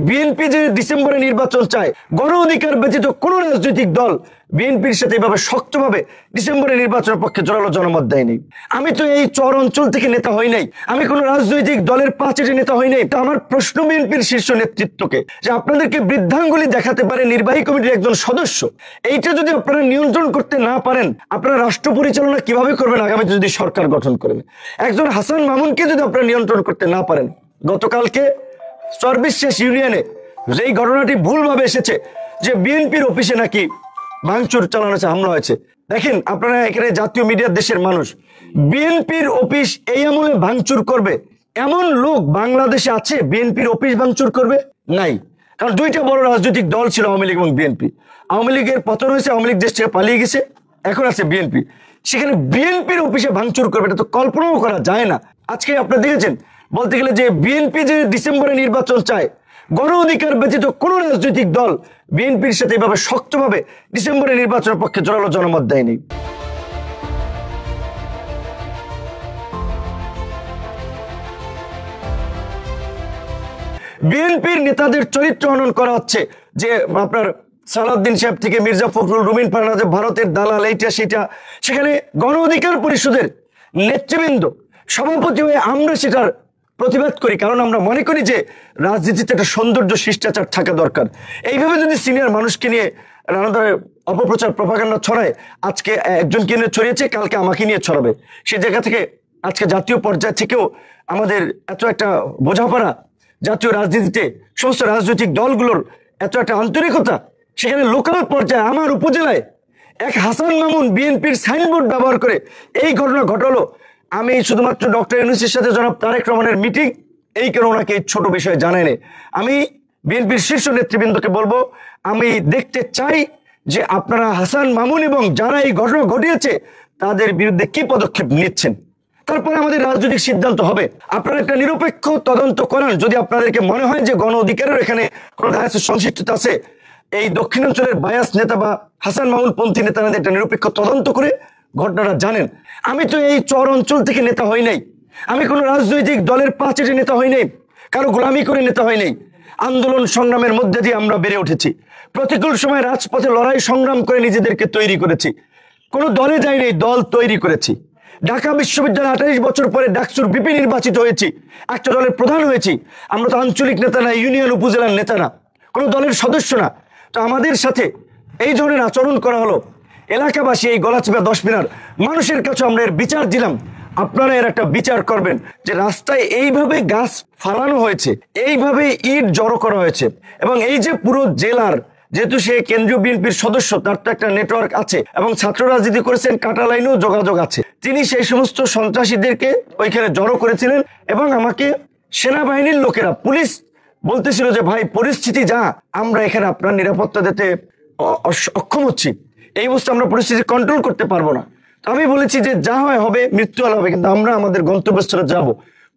BNP যে ডিসেম্বরে নির্বাচন চায়, গণ অধিকার ব্যতীত কোন রাজনৈতিক দল বিএনপির সাথে এভাবে শক্তভাবে ডিসেম্বরে নির্বাচনের পক্ষে জোরালো জনমত দেয়নি। আমি তো এই চর অঞ্চল থেকে নেতা হই নাই, আমি কোন রাজনৈতিক দলের পাঁচেটে নেতা হই নাই। তো আমার প্রশ্ন বিএনপির শীর্ষ নেতৃত্বকে, যে আপনাদেরকে বৃদ্ধাঙ্গুলি দেখাতে পারে নির্বাহী কমিটির একজন সদস্য, এইটা যদি আপনারা নিয়ন্ত্রণ করতে না পারেন, আপনারা রাষ্ট্র পরিচালনা কিভাবে করবেন আগামীতে যদি সরকার গঠন করেন? একজন হাসান মামুনকে যদি আপনারা নিয়ন্ত্রণ করতে না পারেন, গতকালকে সর্বশেষ ইউনিয়নে যেই ঘটনাটি ভুলভাবে এসেছে যে বিএনপির অফিসে নাকি ভাঙচুর চালানো হয়েছে, হামলা হয়েছে। দেখেন আপনারা এখানে জাতীয় মিডিয়ার দেশের মানুষ, বিএনপির অফিস এই আমলে ভাঙচুর করবে এমন লোক বাংলাদেশে আছে? বিএনপির অফিস ভাঙচুর করবে? নাই। কারণ দুইটা বড় রাজনৈতিক দল ছিল, আওয়ামী লীগ এবং বিএনপি। আওয়ামী লীগের পতন হয়েছে, আওয়ামী লীগ দেশ থেকে পালিয়ে গেছে, এখন আছে বিএনপি। সেখানে বিএনপির অফিসে ভাঙচুর করবে, এটা তো কল্পনাও করা যায় না। আজকে আপনারা দেখেছেন, বলতে গেলে যে বিএনপি যে ডিসেম্বরে নির্বাচন চায়, গণ অধিকার ব্যতীত কোন রাজনৈতিক দল বিএনপির সাথে এভাবে শক্তভাবে ডিসেম্বরে নির্বাচনের পক্ষে জোরালো জনমত দেয়নি। বিএনপির নেতাদের চরিত্র হনন করা হচ্ছে, যে আপনার সালাউদ্দিন সাহেব থেকে মির্জা ফখরুল, রুমিন ফারহানা, ভারতের দালাল, এইটা সেটা। সেখানে গণ অধিকার পরিষদের নেতৃবৃন্দ সভাপতি হয়ে আমরা সেটার প্রতিবাদ করি, কারণ আমরা মনে করি যে রাজনীতিতে একটা সৌন্দর্য শিষ্টাচার থাকা দরকার। এইভাবে যদি সিনিয়র মানুষকে নিয়ে নানা ধরনের অপপ্রচার প্রপাগান্ডা ছড়ায়, আজকে একজনকে নিয়ে ছড়িয়েছে, কালকে আমাকে নিয়ে ছড়াবে, সেই জায়গা থেকে আজকে জাতীয় পর্যায় থেকেও আমাদের এত একটা বোঝাপড়া, জাতীয় রাজনীতিতে সমস্ত রাজনৈতিক দলগুলোর এত একটা আন্তরিকতা, সেখানে লোকাল পর্যায়ে আমার উপজেলায় এক হাসান মামুন বিএনপির সাইনবোর্ড ব্যবহার করে এই ঘটনা ঘটালো। আমি শুধুমাত্র ডক্টর ইউনূসের সাথে জনাব তারেক রহমানের মিটিং, এই কারণে ওনাকে এই ছোট বিষয়ে জানায়নি। আমি বিএনপির শীর্ষ নেতৃবৃন্দকে বলবো, আমি দেখতে চাই যে আপনারা হাসান মামুন এবং যারা এই ঘটনা ঘটিয়েছে তাদের বিরুদ্ধে কি পদক্ষেপ নিচ্ছেন, তারপরে আমাদের রাজনৈতিক সিদ্ধান্ত হবে। আপনারা একটা নিরপেক্ষ তদন্ত করেন, যদি আপনাদেরকে মনে হয় যে গণ অধিকারের এখানে কোনো সংশ্লিষ্টতা আছে, এই দক্ষিণাঞ্চলের বায়াস নেতা বা হাসান মামুন পন্থী নেতারা একটা নিরপেক্ষ তদন্ত করে ঘটনাটা জানেন। আমি তো এই চর অঞ্চল থেকে নেতা হই নাই, আমি কোনো রাজনৈতিক দলের পাঁচেটে নেতা হই নাই, কারো গোলামি করে নেতা হই নাই। আন্দোলন সংগ্রামের মধ্যে দিয়ে আমরা বেড়ে উঠেছি, প্রতিকূল সময় রাজপথে লড়াই সংগ্রাম করে নিজেদেরকে তৈরি করেছি, কোনো দলে যাই নাই, দল তৈরি করেছি। ঢাকা বিশ্ববিদ্যালয়ে 28 বছর পরে ডাকসুর ভিপি নির্বাচিত হয়েছি, একটা দলের প্রধান হয়েছি। আমরা তো আঞ্চলিক নেতা না, ইউনিয়ন উপজেলার নেতা না, কোনো দলের সদস্য না। তো আমাদের সাথে এই ধরনের আচরণ করা হলো, এলাকাবাসী এই গলাচিপা 10 মিনার মানুষের কাছে আমরা এর বিচার দিলাম। আপনারা এর একটা বিচার করবেন যে রাস্তায় এইভাবে গাছ ফালানো হয়েছে, এইভাবে ইট জড়ো করা হয়েছে, এবং এই যে পুরো জেলার, যেহেতু সে কেন্দ্রীয় বিএনপির সদস্য, তার তো একটা নেটওয়ার্ক আছে এবং ছাত্র রাজনীতি করেছেন, কাটা লাইনেও যোগাযোগ আছে। তিনি সেই সমস্ত সন্ত্রাসীদেরকে ওইখানে জড়ো করেছিলেন এবং আমাকে সেনাবাহিনীর লোকেরা, পুলিশ বলতেছিল যে ভাই পরিস্থিতি যা, আমরা এখানে আপনার নিরাপত্তা দিতে অক্ষম হচ্ছি, এই অবস্থা আমরা পরিস্থিতি কন্ট্রোল করতে পারবো না। আমি বলেছি যে যা হয় হবে, মৃত্যু হলে হবে, কিন্তু আমরা আমাদের গন্তব্যস্থলে যাব।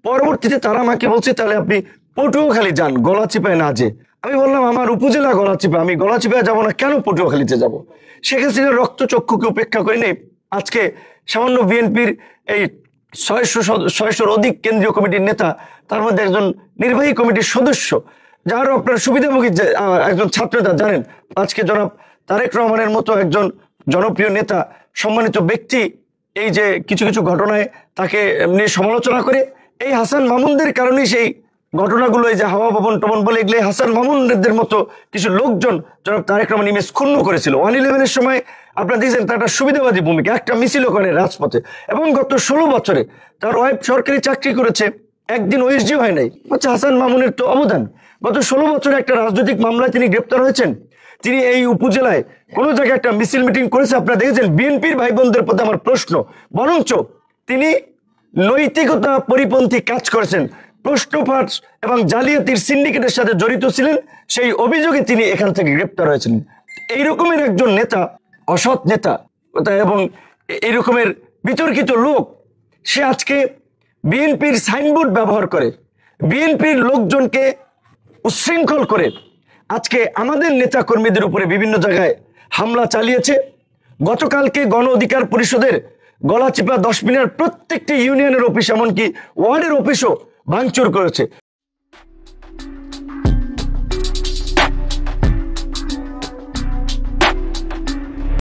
পরবর্তীতে তারা আমাকে বলছে তাহলে আপনি পটুয়াখালী যান, গলাচিপায় না যে। আমি বললাম আমার উপজেলা গলাচিপা, আমি গলাচিপায় যাবো না, কেন পটুয়াখালীতে যাব? শেখ হাসিনার রক্তচক্ষুকে উপেক্ষা করে নেই আজকে সামান্য বিএনপির এই 600-র অধিক কেন্দ্রীয় কমিটির নেতা, তার মধ্যে একজন নির্বাহী কমিটির সদস্য, যারও আপনার সুবিধাভোগী একজন ছাত্র নেতা জানেন। আজকে জনাব তারেক রহমানের মতো একজন জনপ্রিয় নেতা, সম্মানিত ব্যক্তি, এই যে কিছু কিছু ঘটনায় তাকে নিয়ে সমালোচনা করে, এই হাসান মামুনদের কারণেই সেই ঘটনাগুলো, এই যে হাওয়া ভবন টবন বলে, এগুলো হাসান মামুনদের মতো কিছু লোকজন জনাব তারেক রহমান ইমেজ ক্ষুণ্ণ করেছিল। 111-এর সময় আপনারা দেখছেন তার একটা সুবিধাবাদী ভূমিকা, একটা মিছিল করে রাজপথে, এবং গত 16 বছরে তার ওয়াইফ সরকারি চাকরি করেছে, একদিন ওএসডি হয় নাই। হচ্ছে হাসান মামুনের তো অবদান। গত 16 বছরে একটা রাজনৈতিক মামলায় তিনি গ্রেপ্তার হয়েছেন। তিনি এই উপজেলায় কোনো জায়গায় একটা মিছিল মিটিং করেছে, আপনারা দেখেছেন। বিএনপির ভাই বোনদের প্রতি আমার প্রশ্ন, বরঞ্চ তিনি নৈতিকতা পরিপন্থী কাজ করেছেন, প্রশ্নফাঁস এবং জালিয়াতির সিন্ডিকেটের সাথে জড়িত ছিলেন, সেই অভিযোগে তিনি এখান থেকে গ্রেপ্তার হয়েছেন। এইরকমের একজন নেতা, অসৎ নেতা এবং এই রকমের বিতর্কিত লোক, সে আজকে বিএনপির সাইনবোর্ড ব্যবহার করে, বিএনপির লোকজনকে উচ্ছৃঙ্খল করে আজকে আমাদের নেতা কর্মীদের উপরে বিভিন্ন জায়গায় হামলা চালিয়েছে। গতকালকে গণ অধিকার পরিষদের গলাচিপা 10 মিনার প্রত্যেকটি ইউনিয়নের অফিস, এমনকি ওয়ার্ডের অফিসও ভাঙচুর করেছে।